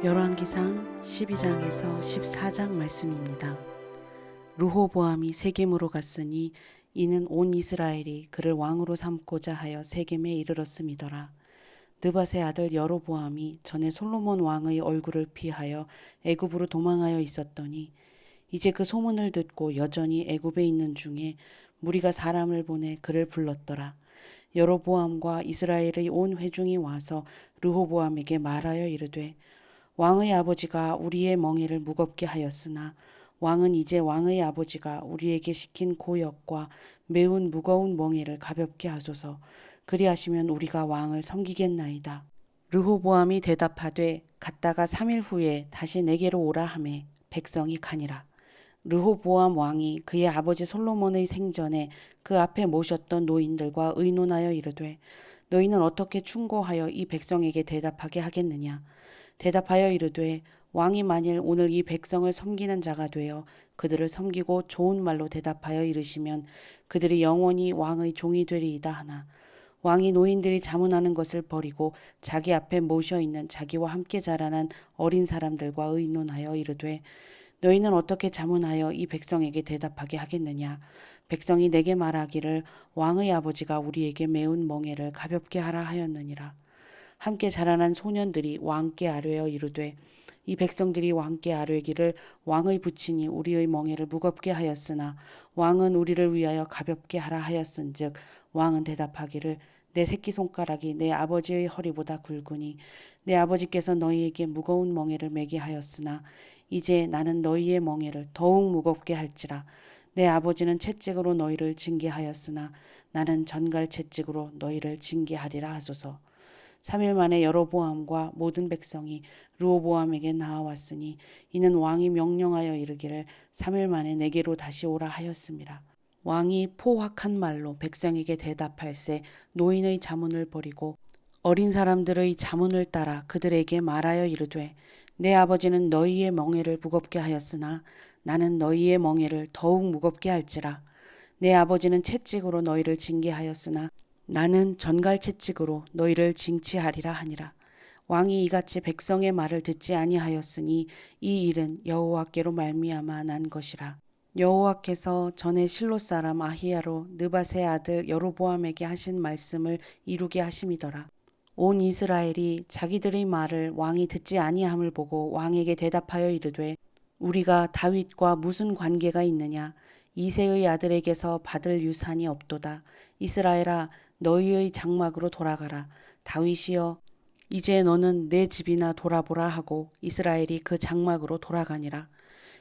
열왕기상 12장에서 14장 말씀입니다. 르호보암이 세겜으로 갔으니 이는 온 이스라엘이 그를 왕으로 삼고자 하여 세겜에 이르렀음이더라. 느밧의 아들 여로보암이 전에 솔로몬 왕의 얼굴을 피하여 애굽으로 도망하여 있었더니 이제 그 소문을 듣고 여전히 애굽에 있는 중에 무리가 사람을 보내 그를 불렀더라. 여로보암과 이스라엘의 온 회중이 와서 르호보암에게 말하여 이르되 왕의 아버지가 우리의 멍에를 무겁게 하였으나 왕은 이제 왕의 아버지가 우리에게 시킨 고역과 매운 무거운 멍에를 가볍게 하소서. 그리하시면 우리가 왕을 섬기겠나이다. 르호보암이 대답하되 갔다가 3일 후에 다시 내게로 오라 하매 백성이 가니라. 르호보암 왕이 그의 아버지 솔로몬의 생전에 그 앞에 모셨던 노인들과 의논하여 이르되 너희는 어떻게 충고하여 이 백성에게 대답하게 하겠느냐. 대답하여 이르되 왕이 만일 오늘 이 백성을 섬기는 자가 되어 그들을 섬기고 좋은 말로 대답하여 이르시면 그들이 영원히 왕의 종이 되리이다 하나 왕이 노인들이 자문하는 것을 버리고 자기 앞에 모셔 있는 자기와 함께 자라난 어린 사람들과 의논하여 이르되 너희는 어떻게 자문하여 이 백성에게 대답하게 하겠느냐. 백성이 내게 말하기를 왕의 아버지가 우리에게 매운 멍에를 가볍게 하라 하였느니라. 함께 자라난 소년들이 왕께 아뢰어 이르되 이 백성들이 왕께 아뢰기를 왕의 부친이 우리의 멍에를 무겁게 하였으나 왕은 우리를 위하여 가볍게 하라 하였은즉 왕은 대답하기를 내 새끼손가락이 내 아버지의 허리보다 굵으니 내 아버지께서 너희에게 무거운 멍에를 매게 하였으나 이제 나는 너희의 멍에를 더욱 무겁게 할지라. 내 아버지는 채찍으로 너희를 징계하였으나 나는 전갈 채찍으로 너희를 징계하리라 하소서. 3일 만에 여로보암과 모든 백성이 르호보암에게 나아왔으니 이는 왕이 명령하여 이르기를 3일 만에 내게로 다시 오라 하였음이라. 왕이 포악한 말로 백성에게 대답할세 노인의 자문을 버리고 어린 사람들의 자문을 따라 그들에게 말하여 이르되 내 아버지는 너희의 멍에를 무겁게 하였으나 나는 너희의 멍에를 더욱 무겁게 할지라. 내 아버지는 채찍으로 너희를 징계하였으나 나는 전갈 채찍으로 너희를 징치하리라 하니라. 왕이 이같이 백성의 말을 듣지 아니하였으니 이 일은 여호와께로 말미암아 난 것이라. 여호와께서 전에 실로 사람 아히야로 느밧의 아들 여로보암에게 하신 말씀을 이루게 하심이더라. 온 이스라엘이 자기들의 말을 왕이 듣지 아니함을 보고 왕에게 대답하여 이르되 우리가 다윗과 무슨 관계가 있느냐. 이새의 아들에게서 받을 유산이 없도다. 이스라엘아 너희의 장막으로 돌아가라. 다윗이여 이제 너는 내 집이나 돌아보라 하고 이스라엘이 그 장막으로 돌아가니라.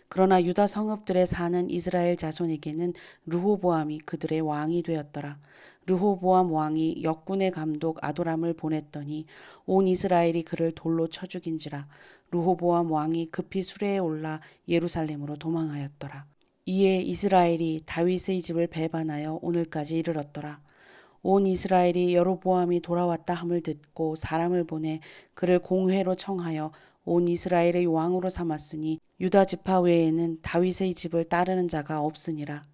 그러나 유다 성읍들에 사는 이스라엘 자손에게는 르호보암이 그들의 왕이 되었더라. 르호보암 왕이 역군의 감독 아도람을 보냈더니 온 이스라엘이 그를 돌로 쳐 죽인지라. 르호보암 왕이 급히 수레에 올라 예루살렘으로 도망하였더라. 이에 이스라엘이 다윗의 집을 배반하여 오늘까지 이르렀더라. 온 이스라엘이 여로보암이 돌아왔다 함을 듣고 사람을 보내 그를 공회로 청하여 온 이스라엘의 왕으로 삼았으니 유다 지파 외에는 다윗의 집을 따르는 자가 없으니라.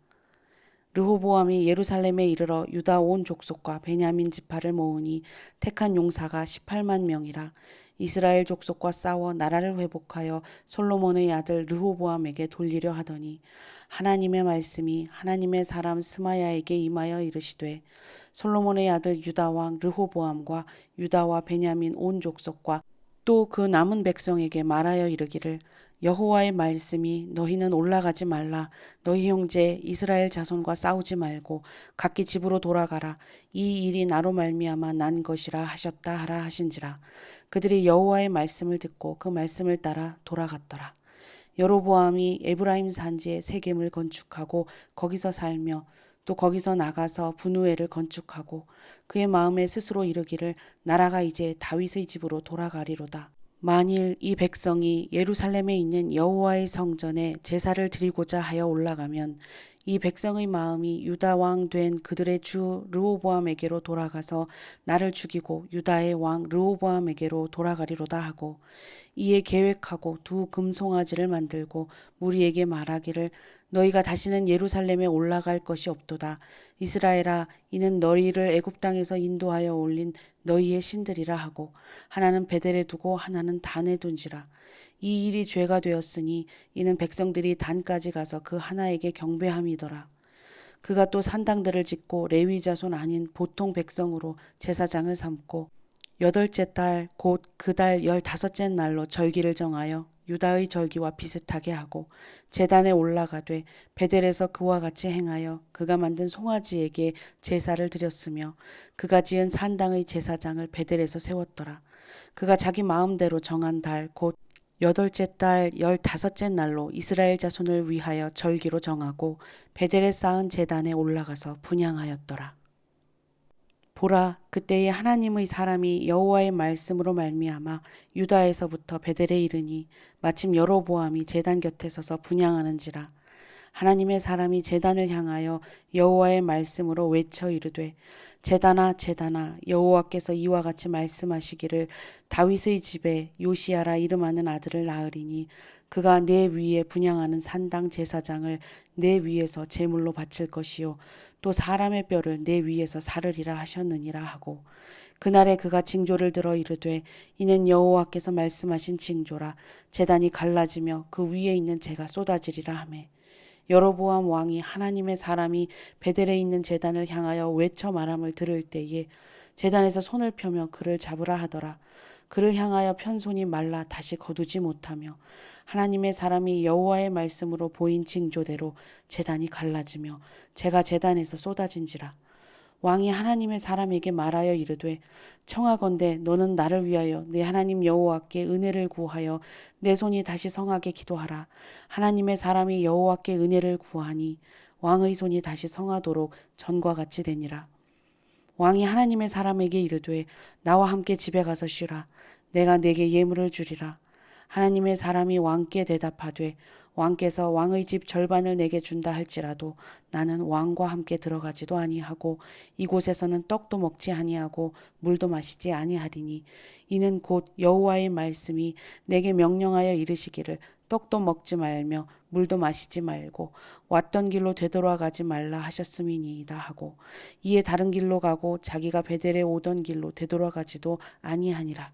르호보암이 예루살렘에 이르러 유다 온 족속과 베냐민 지파를 모으니 택한 용사가 18만 명이라. 이스라엘 족속과 싸워 나라를 회복하여 솔로몬의 아들 르호보암에게 돌리려 하더니 하나님의 말씀이 하나님의 사람 스마야에게 임하여 이르시되 솔로몬의 아들 유다 왕 르호보암과 유다와 베냐민 온 족속과 또 그 남은 백성에게 말하여 이르기를 여호와의 말씀이 너희는 올라가지 말라. 너희 형제 이스라엘 자손과 싸우지 말고 각기 집으로 돌아가라. 이 일이 나로 말미암아 난 것이라 하셨다 하라 하신지라. 그들이 여호와의 말씀을 듣고 그 말씀을 따라 돌아갔더라. 여로보암이 에브라임 산지에 세겜을 건축하고 거기서 살며 또 거기서 나가서 분우엘을 건축하고 그의 마음에 스스로 이르기를 나라가 이제 다윗의 집으로 돌아가리로다. 만일 이 백성이 예루살렘에 있는 여호와의 성전에 제사를 드리고자 하여 올라가면 이 백성의 마음이 유다 왕 된 그들의 주 르호보암에게로 돌아가서 나를 죽이고 유다의 왕 르호보암에게로 돌아가리로다 하고 이에 계획하고 두 금송아지를 만들고 무리에게 말하기를 너희가 다시는 예루살렘에 올라갈 것이 없도다. 이스라엘아, 이는 너희를 애굽 땅에서 인도하여 올린 너희의 신들이라 하고 하나는 베델에 두고 하나는 단에 둔지라. 이 일이 죄가 되었으니 이는 백성들이 단까지 가서 그 하나에게 경배함이더라. 그가 또 산당들을 짓고 레위 자손 아닌 보통 백성으로 제사장을 삼고 여덟째 달 곧 그 달 15째 날로 절기를 정하여 유다의 절기와 비슷하게 하고 제단에 올라가되 베델에서 그와 같이 행하여 그가 만든 송아지에게 제사를 드렸으며 그가 지은 산당의 제사장을 베델에서 세웠더라. 그가 자기 마음대로 정한 달 곧 여덟째 달 15째 날로 이스라엘 자손을 위하여 절기로 정하고 베델에 쌓은 제단에 올라가서 분향하였더라. 보라, 그때에 하나님의 사람이 여호와의 말씀으로 말미암아 유다에서부터 베델에 이르니 마침 여로보암이 제단 곁에 서서 분향하는지라. 하나님의 사람이 제단을 향하여 여호와의 말씀으로 외쳐 이르되 제단아 제단아, 여호와께서 이와 같이 말씀하시기를 다윗의 집에 요시야라 이름하는 아들을 낳으리니 그가 내 위에 분향하는 산당 제사장을 내 위에서 제물로 바칠 것이요 또 사람의 뼈를 내 위에서 사르리라 하셨느니라 하고 그날에 그가 징조를 들어 이르되 이는 여호와께서 말씀하신 징조라. 제단이 갈라지며 그 위에 있는 재가 쏟아지리라 하매 여로보암 왕이 하나님의 사람이 베델에 있는 제단을 향하여 외쳐 말함을 들을 때에 제단에서 손을 펴며 그를 잡으라 하더라. 그를 향하여 편 손이 말라 다시 거두지 못하며 하나님의 사람이 여호와의 말씀으로 보인 징조대로 제단이 갈라지며 재가 제단에서 쏟아진지라. 왕이 하나님의 사람에게 말하여 이르되 청하건대 너는 나를 위하여 내 하나님 여호와께 은혜를 구하여 내 손이 다시 성하게 기도하라. 하나님의 사람이 여호와께 은혜를 구하니 왕의 손이 다시 성하도록 전과 같이 되니라. 왕이 하나님의 사람에게 이르되 나와 함께 집에 가서 쉬라. 내가 내게 예물을 주리라. 하나님의 사람이 왕께 대답하되 왕께서 왕의 집 절반을 내게 준다 할지라도 나는 왕과 함께 들어가지도 아니하고 이곳에서는 떡도 먹지 아니하고 물도 마시지 아니하리니 이는 곧 여호와의 말씀이 내게 명령하여 이르시기를 떡도 먹지 말며 물도 마시지 말고 왔던 길로 되돌아가지 말라 하셨음이니이다 하고 이에 다른 길로 가고 자기가 베델에 오던 길로 되돌아가지도 아니하니라.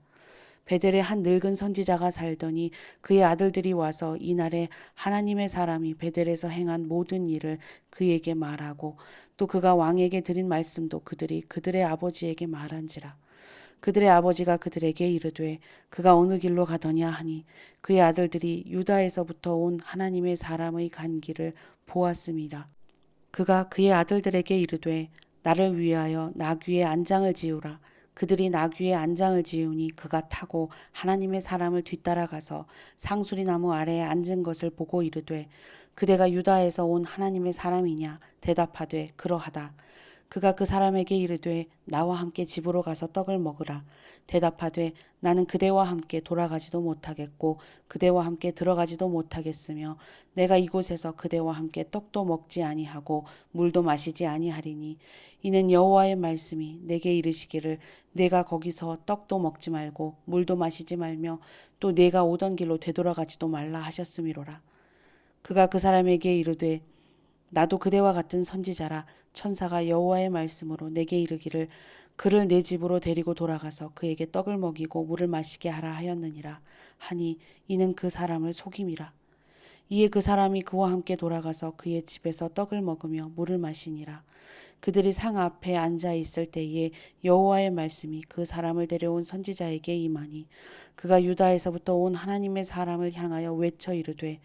베델에 한 늙은 선지자가 살더니 그의 아들들이 와서 이날에 하나님의 사람이 베델에서 행한 모든 일을 그에게 말하고 또 그가 왕에게 드린 말씀도 그들이 그들의 아버지에게 말한지라. 그들의 아버지가 그들에게 이르되 그가 어느 길로 가더냐 하니 그의 아들들이 유다에서부터 온 하나님의 사람의 간 길을 보았음이라. 그가 그의 아들들에게 이르되 나를 위하여 나귀의 안장을 지으라. 그들이 나귀의 안장을 지으니 그가 타고 하나님의 사람을 뒤따라가서 상수리 나무 아래에 앉은 것을 보고 이르되 그대가 유다에서 온 하나님의 사람이냐 대답하되 그러하다. 그가 그 사람에게 이르되 나와 함께 집으로 가서 떡을 먹으라. 대답하되 나는 그대와 함께 돌아가지도 못하겠고 그대와 함께 들어가지도 못하겠으며 내가 이곳에서 그대와 함께 떡도 먹지 아니하고 물도 마시지 아니하리니 이는 여호와의 말씀이 내게 이르시기를 내가 거기서 떡도 먹지 말고 물도 마시지 말며 또 내가 오던 길로 되돌아가지도 말라 하셨음이로라. 그가 그 사람에게 이르되 나도 그대와 같은 선지자라. 천사가 여호와의 말씀으로 내게 이르기를 그를 내 집으로 데리고 돌아가서 그에게 떡을 먹이고 물을 마시게 하라 하였느니라 하니 이는 그 사람을 속임이라. 이에 그 사람이 그와 함께 돌아가서 그의 집에서 떡을 먹으며 물을 마시니라. 그들이 상 앞에 앉아 있을 때에 여호와의 말씀이 그 사람을 데려온 선지자에게 임하니 그가 유다에서부터 온 하나님의 사람을 향하여 외쳐 이르되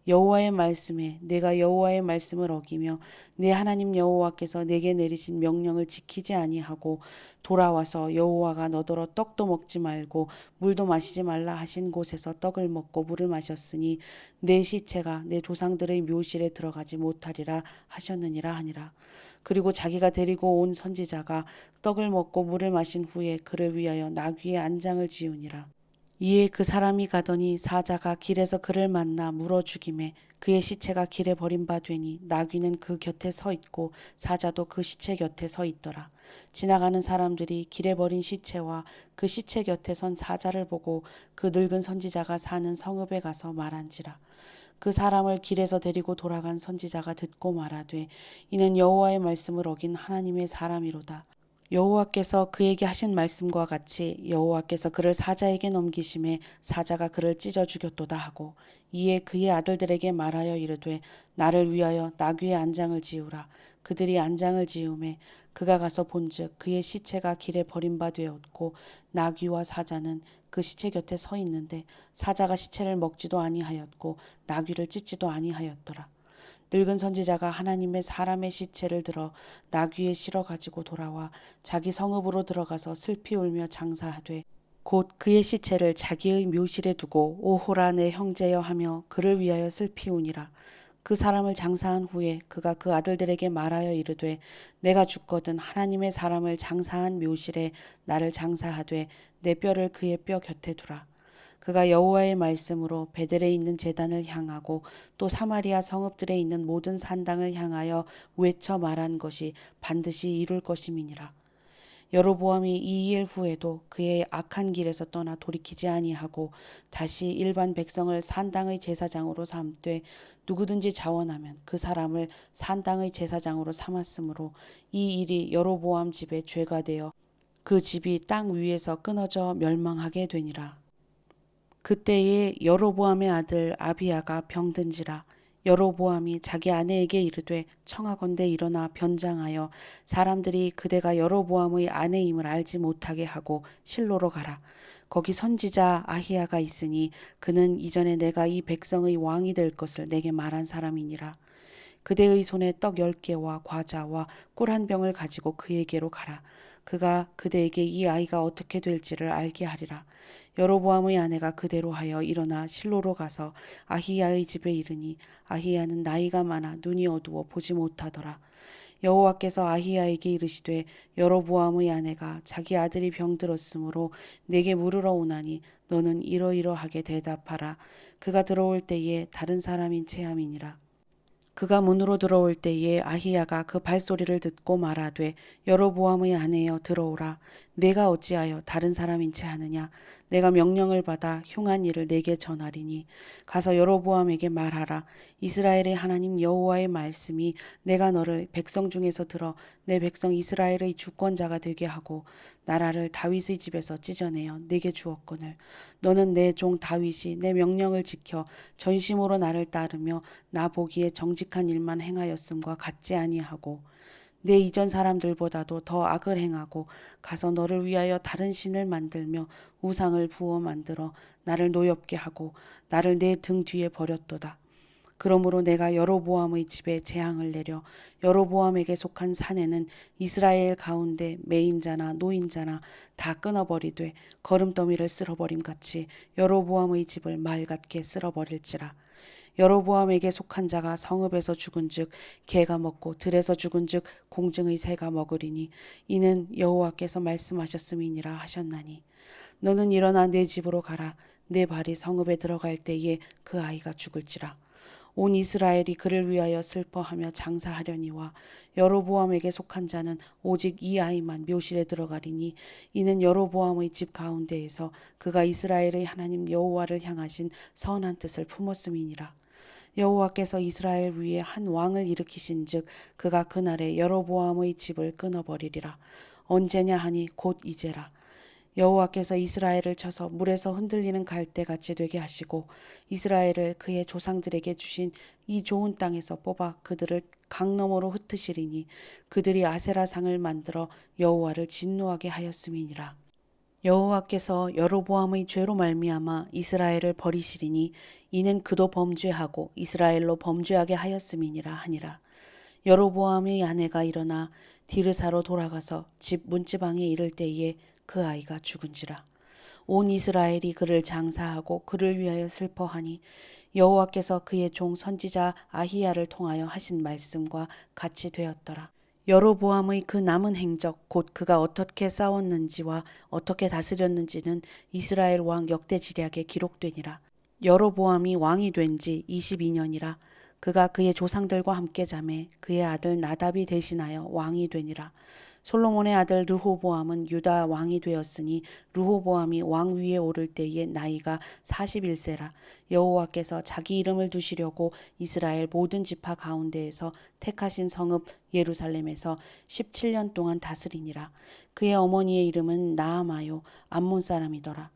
여호와의 말씀에 내가 여호와의 말씀을 어기며 내 하나님 여호와께서 내게 내리신 명령을 지키지 아니하고 돌아와서 여호와가 너더러 떡도 먹지 말고 물도 마시지 말라 하신 곳에서 떡을 먹고 물을 마셨으니 내 시체가 내 조상들의 묘실에 들어가지 못하리라 하셨느니라 하니라. 그리고 자기가 데리고 온 선지자가 떡을 먹고 물을 마신 후에 그를 위하여 나귀의 안장을 지으니라. 이에 그 사람이 가더니 사자가 길에서 그를 만나 물어 죽이매 그의 시체가 길에 버림바 되니 나귀는 그 곁에 서 있고 사자도 그 시체 곁에 서 있더라. 지나가는 사람들이 길에 버린 시체와 그 시체 곁에 선 사자를 보고 그 늙은 선지자가 사는 성읍에 가서 말한지라. 그 사람을 길에서 데리고 돌아간 선지자가 듣고 말하되 이는 여호와의 말씀을 어긴 하나님의 사람이로다. 여호와께서 그에게 하신 말씀과 같이 여호와께서 그를 사자에게 넘기심에 사자가 그를 찢어 죽였도다 하고 이에 그의 아들들에게 말하여 이르되 나를 위하여 나귀의 안장을 지으라. 그들이 안장을 지음에 그가 가서 본즉 그의 시체가 길에 버린 바 되었고 나귀와 사자는 그 시체 곁에 서 있는데 사자가 시체를 먹지도 아니하였고 나귀를 찢지도 아니하였더라. 늙은 선지자가 하나님의 사람의 시체를 들어 나귀에 실어 가지고 돌아와 자기 성읍으로 들어가서 슬피 울며 장사하되 곧 그의 시체를 자기의 묘실에 두고 오호라 내 형제여 하며 그를 위하여 슬피 우니라. 그 사람을 장사한 후에 그가 그 아들들에게 말하여 이르되 내가 죽거든 하나님의 사람을 장사한 묘실에 나를 장사하되 내 뼈를 그의 뼈 곁에 두라. 그가 여호와의 말씀으로 베델에 있는 제단을 향하고 또 사마리아 성읍들에 있는 모든 산당을 향하여 외쳐 말한 것이 반드시 이룰 것임이니라. 여로보암이 이 일 후에도 그의 악한 길에서 떠나 돌이키지 아니하고 다시 일반 백성을 산당의 제사장으로 삼되 누구든지 자원하면 그 사람을 산당의 제사장으로 삼았으므로 이 일이 여로보암 집의 죄가 되어 그 집이 땅 위에서 끊어져 멸망하게 되니라. 그때에 여로보암의 아들 아비야가 병든지라. 여로보암이 자기 아내에게 이르되 청하건대 일어나 변장하여 사람들이 그대가 여로보암의 아내임을 알지 못하게 하고 실로로 가라. 거기 선지자 아히야가 있으니 그는 이전에 내가 이 백성의 왕이 될 것을 내게 말한 사람이니라. 그대의 손에 떡 10개와 과자와 꿀 한 병을 가지고 그에게로 가라. 그가 그대에게 이 아이가 어떻게 될지를 알게 하리라. 여로보암의 아내가 그대로 하여 일어나 실로로 가서 아히야의 집에 이르니 아히야는 나이가 많아 눈이 어두워 보지 못하더라. 여호와께서 아히야에게 이르시되 여로보암의 아내가 자기 아들이 병들었으므로 내게 물으러 오나니 너는 이러이러하게 대답하라. 그가 들어올 때에 다른 사람인 체함이니라. 그가 문으로 들어올 때에 아히야가 그 발소리를 듣고 말하되 여로보암의 아내여 들어오라. 내가 어찌하여 다른 사람인 채 하느냐. 내가 명령을 받아 흉한 일을 내게 전하리니 가서 여로보암에게 말하라. 이스라엘의 하나님 여호와의 말씀이 내가 너를 백성 중에서 들어 내 백성 이스라엘의 주권자가 되게 하고 나라를 다윗의 집에서 찢어내어 내게 주었거늘 너는 내 종 다윗이 내 명령을 지켜 전심으로 나를 따르며 나 보기에 정직한 일만 행하였음과 같지 아니하고 내 이전 사람들보다도 더 악을 행하고 가서 너를 위하여 다른 신을 만들며 우상을 부어 만들어 나를 노엽게 하고 나를 내 등 뒤에 버렸도다. 그러므로 내가 여로보암의 집에 재앙을 내려 여로보암에게 속한 산에는 이스라엘 가운데 매인자나 노인자나 다 끊어버리되 거름더미를 쓸어버림 같이 여로보암의 집을 말같게 쓸어버릴지라. 여로보암에게 속한 자가 성읍에서 죽은즉 개가 먹고 들에서 죽은즉 공중의 새가 먹으리니 이는 여호와께서 말씀하셨음이니라 하셨나니 너는 일어나 내 집으로 가라. 내 발이 성읍에 들어갈 때에 그 아이가 죽을지라. 온 이스라엘이 그를 위하여 슬퍼하며 장사하려니와 여로보암에게 속한 자는 오직 이 아이만 묘실에 들어가리니 이는 여로보암의 집 가운데에서 그가 이스라엘의 하나님 여호와를 향하신 선한 뜻을 품었음이니라. 여호와께서 이스라엘 위에 한 왕을 일으키신즉 그가 그날에 여로보암의 집을 끊어버리리라. 언제냐 하니 곧 이제라. 여호와께서 이스라엘을 쳐서 물에서 흔들리는 갈대같이 되게 하시고 이스라엘을 그의 조상들에게 주신 이 좋은 땅에서 뽑아 그들을 강 너머로 흩으시리니 그들이 아세라상을 만들어 여호와를 진노하게 하였음이니라. 여호와께서 여로보암의 죄로 말미암아 이스라엘을 버리시리니 이는 그도 범죄하고 이스라엘로 범죄하게 하였음이니라 하니라. 여로보암의 아내가 일어나 디르사로 돌아가서 집 문지방에 이를 때에 그 아이가 죽은지라. 온 이스라엘이 그를 장사하고 그를 위하여 슬퍼하니 여호와께서 그의 종 선지자 아히야를 통하여 하신 말씀과 같이 되었더라. 여로보암의 그 남은 행적 곧 그가 어떻게 싸웠는지와 어떻게 다스렸는지는 이스라엘 왕 역대지략에 기록되니라. 여로보암이 왕이 된 지 22년이라. 그가 그의 조상들과 함께 잠에 그의 아들 나답이 대신하여 왕이 되니라. 솔로몬의 아들 르호보암은 유다 왕이 되었으니 르호보암이 왕 위에 오를 때에 나이가 41세라. 여호와께서 자기 이름을 두시려고 이스라엘 모든 지파 가운데에서 택하신 성읍 예루살렘에서 17년 동안 다스리니라. 그의 어머니의 이름은 나아마요 암몬 사람이더라.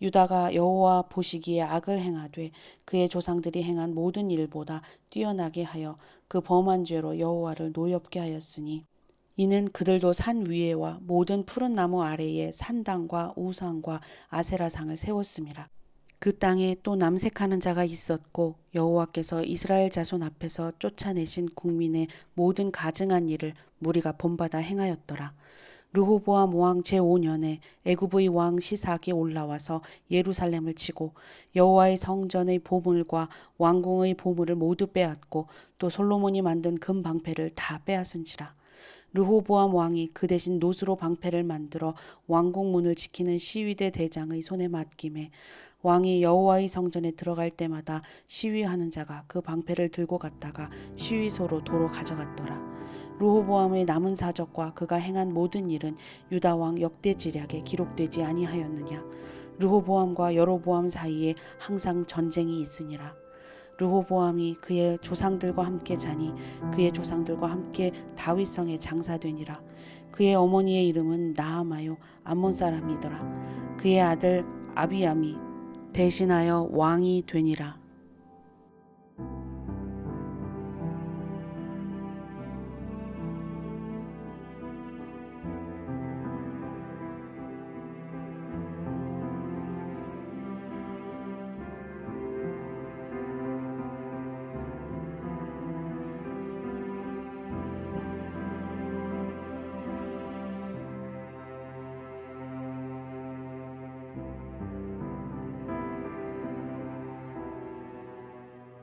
유다가 여호와 보시기에 악을 행하되 그의 조상들이 행한 모든 일보다 뛰어나게 하여 그 범한 죄로 여호와를 노엽게 하였으니 이는 그들도 산 위에와 모든 푸른 나무 아래에 산당과 우상과 아세라상을 세웠음이라. 그 땅에 또 남색하는 자가 있었고 여호와께서 이스라엘 자손 앞에서 쫓아내신 국민의 모든 가증한 일을 무리가 본받아 행하였더라. 르호보암 왕 제5년에 애굽의 왕 시삭이 올라와서 예루살렘을 치고 여호와의 성전의 보물과 왕궁의 보물을 모두 빼앗고 또 솔로몬이 만든 금 방패를 다 빼앗은지라. 르호보암 왕이 그 대신 노수로 방패를 만들어 왕궁 문을 지키는 시위대 대장의 손에 맡김에 왕이 여호와의 성전에 들어갈 때마다 시위하는 자가 그 방패를 들고 갔다가 시위소로 도로 가져갔더라. 르호보암의 남은 사적과 그가 행한 모든 일은 유다 왕 역대지략에 기록되지 아니하였느냐. 르호보암과 여로보암 사이에 항상 전쟁이 있으니라. 르호보암이 그의 조상들과 함께 자니 그의 조상들과 함께 다윗성에 장사되니라. 그의 어머니의 이름은 나아마요 암몬 사람이더라. 그의 아들 아비암이 대신하여 왕이 되니라.